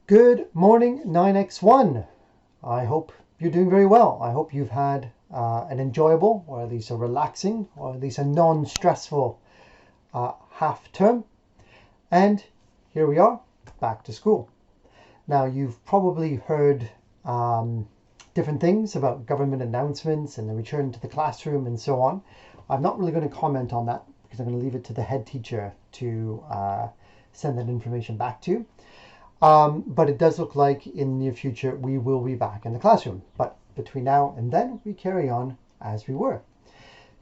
Good morning, 9x1. I hope you're doing very well. I hope you've had an enjoyable, or at least a relaxing, or at least a non-stressful half term. And here we are, back to school. Now, you've probably heard different things about government announcements and the return to the classroom and so on. I'm not really going to comment on that because I'm going to leave it to the head teacher to send that information back to you. But it does look like in the near future we will be back in the classroom. But between now and then, we carry on as we were.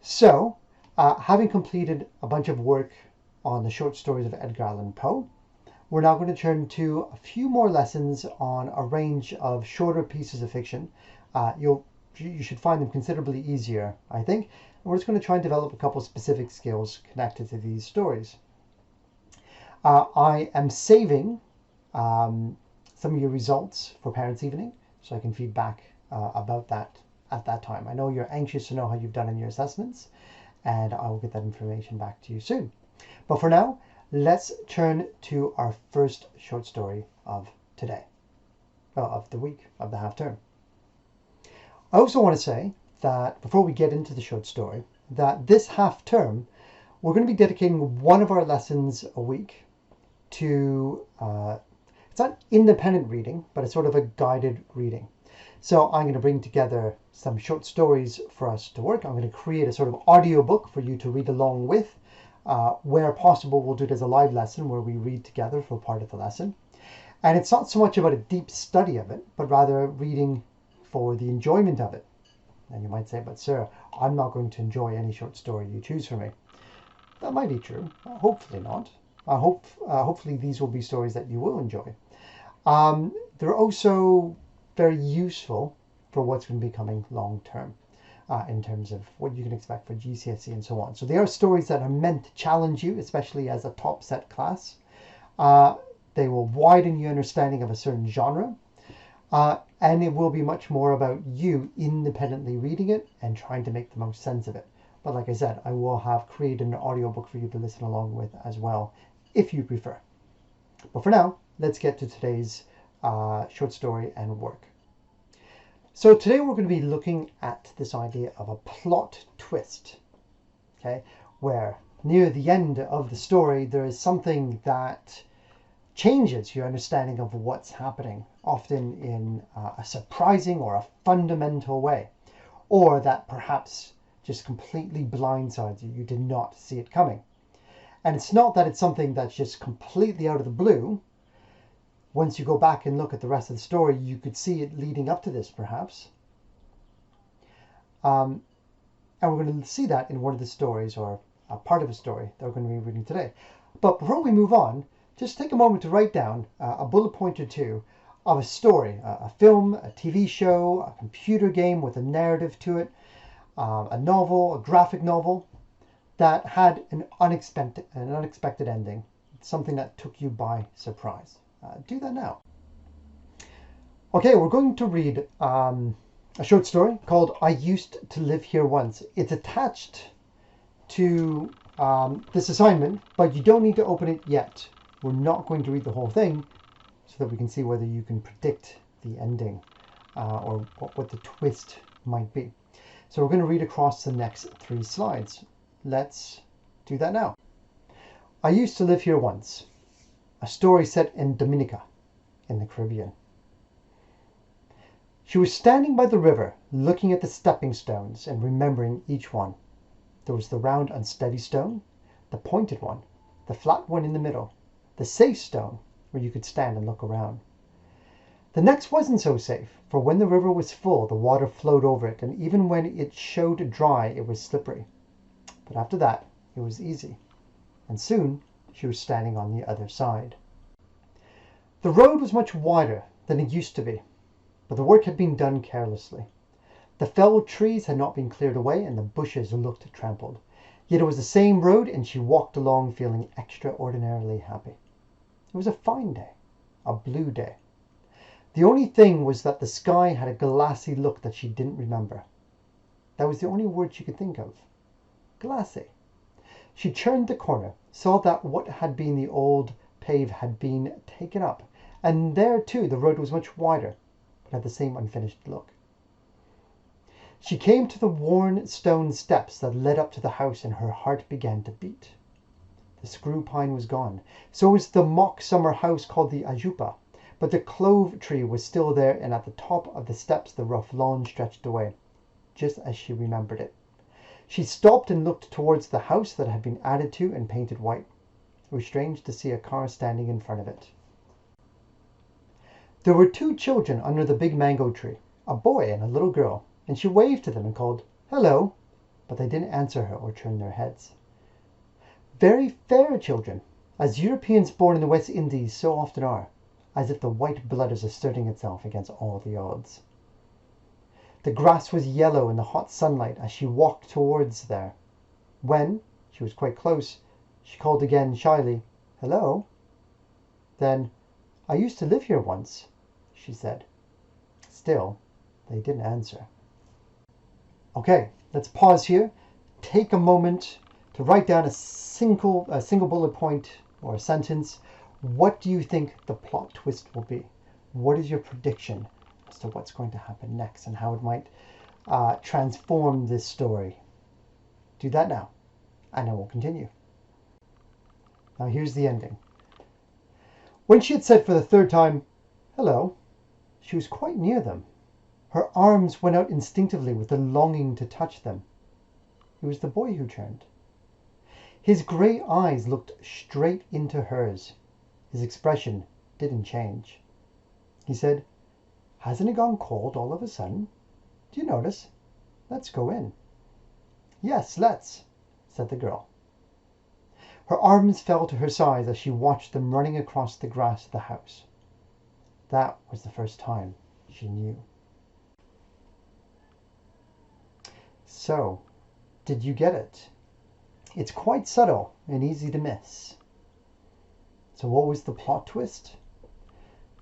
So, having completed a bunch of work on the short stories of Edgar Allan Poe, we're now going to turn to a few more lessons on a range of shorter pieces of fiction. You should find them considerably easier, I think. And we're just going to try and develop a couple specific skills connected to these stories. I am saving some of your results for Parents' Evening, so I can feed back about that at that time. I know you're anxious to know how you've done in your assessments, and I will get that information back to you soon. But for now, let's turn to our first short story of today, of the week, of the half term. I also want to say that before we get into the short story, that this half term, we're going to be dedicating one of our lessons a week to it's not independent reading, but it's sort of a guided reading. So I'm going to bring together some short stories for us to work. I'm going to create a sort of audio book for you to read along with. Where possible, we'll do it as a live lesson where we read together for part of the lesson. And it's not so much about a deep study of it, but rather reading for the enjoyment of it. And you might say, but sir, I'm not going to enjoy any short story you choose for me. That might be true. Hopefully not. Hopefully these will be stories that you will enjoy. They're also very useful for what's going to be coming long term in terms of what you can expect for GCSE and so on. So they are stories that are meant to challenge you, especially as a top set class. They will widen your understanding of a certain genre. And it will be much more about you independently reading it and trying to make the most sense of it. But like I said, I will have created an audiobook for you to listen along with as well, if you prefer. But for now, let's get to today's short story and work. So today we're going to be looking at this idea of a plot twist, okay, where near the end of the story there is something that changes your understanding of what's happening, often in a surprising or a fundamental way, or that perhaps just completely blindsides you. You did not see it coming. And it's not that it's something that's just completely out of the blue. Once you go back and look at the rest of the story, you could see it leading up to this, perhaps. And we're going to see that in one of the stories, or a part of a story that we're going to be reading today. But before we move on, just take a moment to write down a bullet point or two of a story, a film, a TV show, a computer game with a narrative to it, a novel, a graphic novel, that had an unexpected ending, something that took you by surprise. Do that now. Okay, we're going to read a short story called I Used to Live Here Once. It's attached to this assignment, but you don't need to open it yet. We're not going to read the whole thing so that we can see whether you can predict the ending or what the twist might be. So we're going to read across the next 3 slides. Let's do that now. I used to live here once. A story set in Dominica, in the Caribbean. She was standing by the river, looking at the stepping stones and remembering each one. There was the round unsteady stone, the pointed one, the flat one in the middle, the safe stone where you could stand and look around. The next wasn't so safe, for when the river was full, the water flowed over it, and even when it showed dry, it was slippery. But after that, it was easy, and soon she was standing on the other side. The road was much wider than it used to be, but the work had been done carelessly. The felled trees had not been cleared away, and the bushes looked trampled. Yet it was the same road, and she walked along feeling extraordinarily happy. It was a fine day, a blue day. The only thing was that the sky had a glassy look that she didn't remember. That was the only word she could think of. Glassy. She turned the corner, saw that what had been the old pave had been taken up, and there too the road was much wider, but had the same unfinished look. She came to the worn stone steps that led up to the house, and her heart began to beat. The screw pine was gone. So was the mock summer house called the Ajupa, but the clove tree was still there, and at the top of the steps the rough lawn stretched away, just as she remembered it. She stopped and looked towards the house that had been added to and painted white. It was strange to see a car standing in front of it. There were 2 children under the big mango tree, a boy and a little girl, and she waved to them and called, "Hello," but they didn't answer her or turn their heads. Very fair children, as Europeans born in the West Indies so often are, as if the white blood is asserting itself against all the odds. The grass was yellow in the hot sunlight as she walked towards there. When she was quite close, she called again shyly, "Hello." Then, "I used to live here once," she said. Still, they didn't answer. Okay, let's pause here. Take a moment to write down a single bullet point or a sentence. What do you think the plot twist will be? What is your prediction as to what's going to happen next and how it might transform this story? Do that now, and then we'll continue. Now here's the ending. When she had said for the 3rd time, "Hello," she was quite near them. Her arms went out instinctively with the longing to touch them. It was the boy who turned. His grey eyes looked straight into hers. His expression didn't change. He said, "Hasn't it gone cold all of a sudden? Do you notice? Let's go in." "Yes, let's," said the girl. Her arms fell to her sides as she watched them running across the grass to the house. That was the first time she knew. So, did you get it? It's quite subtle and easy to miss. So what was the plot twist?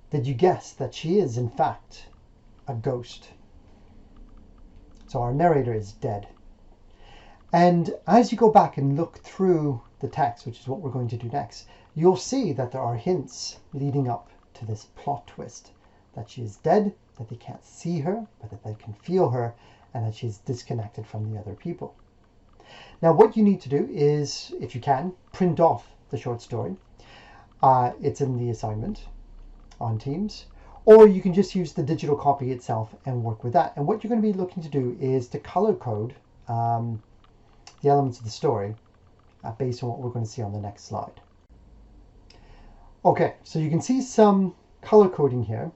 Did you guess that she is, in fact, a ghost? So our narrator is dead. And as you go back and look through the text, which is what we're going to do next, you'll see that there are hints leading up to this plot twist. That she is dead, that they can't see her, but that they can feel her, and that she's disconnected from the other people. Now what you need to do is, if you can, print off the short story. It's in the assignment on Teams. Or you can just use the digital copy itself and work with that. And what you're going to be looking to do is to color code the elements of the story based on what we're going to see on the next slide. Okay, so you can see some color coding here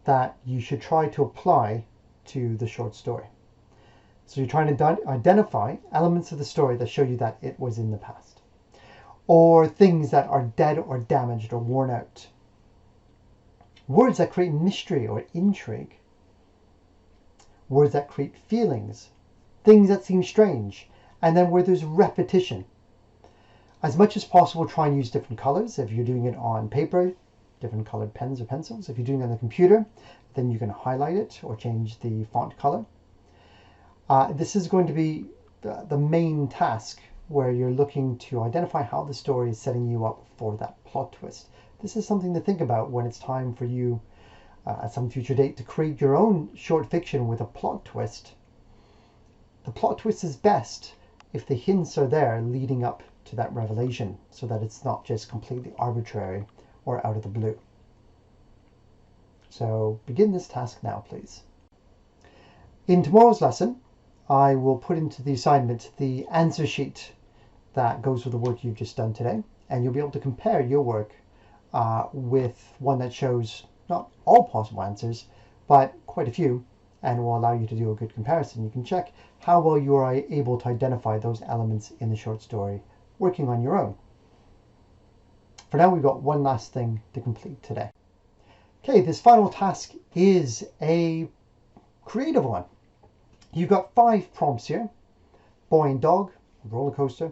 that you should try to apply to the short story. So you're trying to identify elements of the story that show you that it was in the past, or things that are dead or damaged or worn out. Words that create mystery or intrigue. Words that create feelings. Things that seem strange. And then where there's repetition. As much as possible, try and use different colors. If you're doing it on paper, different colored pens or pencils. If you're doing it on the computer, then you can highlight it or change the font color. This is going to be the main task where you're looking to identify how the story is setting you up for that plot twist. This is something to think about when it's time for you at some future date to create your own short fiction with a plot twist. The plot twist is best if the hints are there leading up to that revelation, so that it's not just completely arbitrary or out of the blue. So begin this task now, please. In tomorrow's lesson, I will put into the assignment the answer sheet that goes with the work you've just done today, and you'll be able to compare your work with one that shows not all possible answers, but quite a few, and will allow you to do a good comparison. You can check how well you are able to identify those elements in the short story working on your own. For now, we've got one last thing to complete today. Okay, this final task is a creative one. You've got 5 prompts here. Boy and dog, a roller coaster,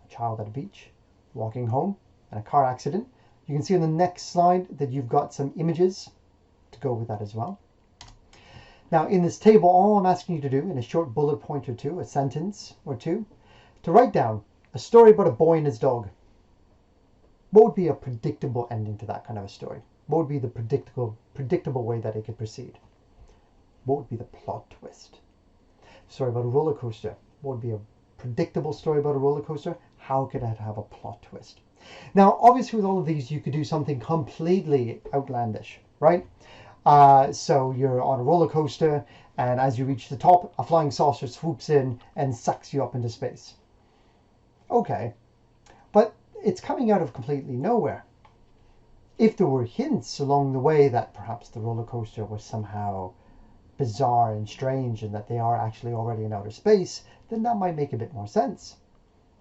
a child at a beach, walking home, and a car accident. You can see on the next slide that you've got some images to go with that as well. Now in this table, all I'm asking you to do in a short bullet point or two, a sentence or two, to write down a story about a boy and his dog. What would be a predictable ending to that kind of a story? What would be the predictable way that it could proceed? What would be the plot twist? Story about a roller coaster. What would be a predictable story about a roller coaster? How could it have a plot twist? Now, obviously, with all of these, you could do something completely outlandish, right? So you're on a roller coaster, and as you reach the top, a flying saucer swoops in and sucks you up into space. Okay, but it's coming out of completely nowhere. If there were hints along the way that perhaps the roller coaster was somehow bizarre and strange and that they are actually already in outer space, then that might make a bit more sense.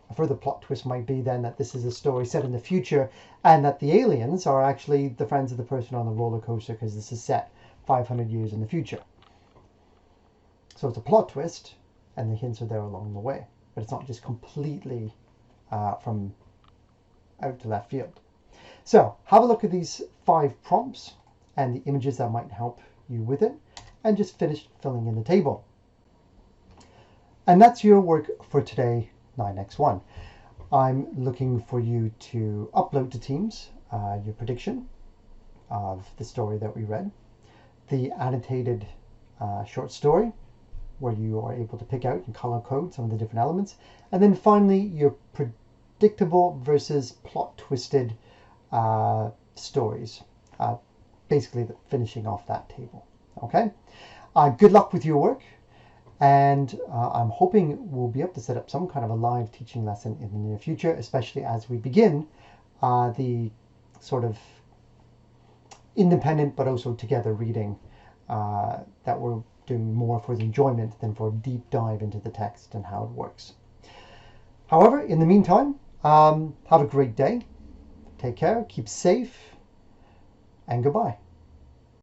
A further plot twist might be then that this is a story set in the future and that the aliens are actually the friends of the person on the roller coaster because this is set 500 years in the future. So it's a plot twist and the hints are there along the way, but it's not just completely from out to left field. So have a look at these 5 prompts and the images that might help you with it, and just finish filling in the table. And that's your work for today, 9x1. I'm looking for you to upload to Teams your prediction of the story that we read, the annotated short story where you are able to pick out and color code some of the different elements, and then finally your predictable versus plot twisted stories, basically finishing off that table. Okay, good luck with your work, and I'm hoping we'll be able to set up some kind of a live teaching lesson in the near future, especially as we begin the sort of independent but also together reading that we're doing more for the enjoyment than for a deep dive into the text and how it works. However, in the meantime, have a great day, take care, keep safe, and goodbye.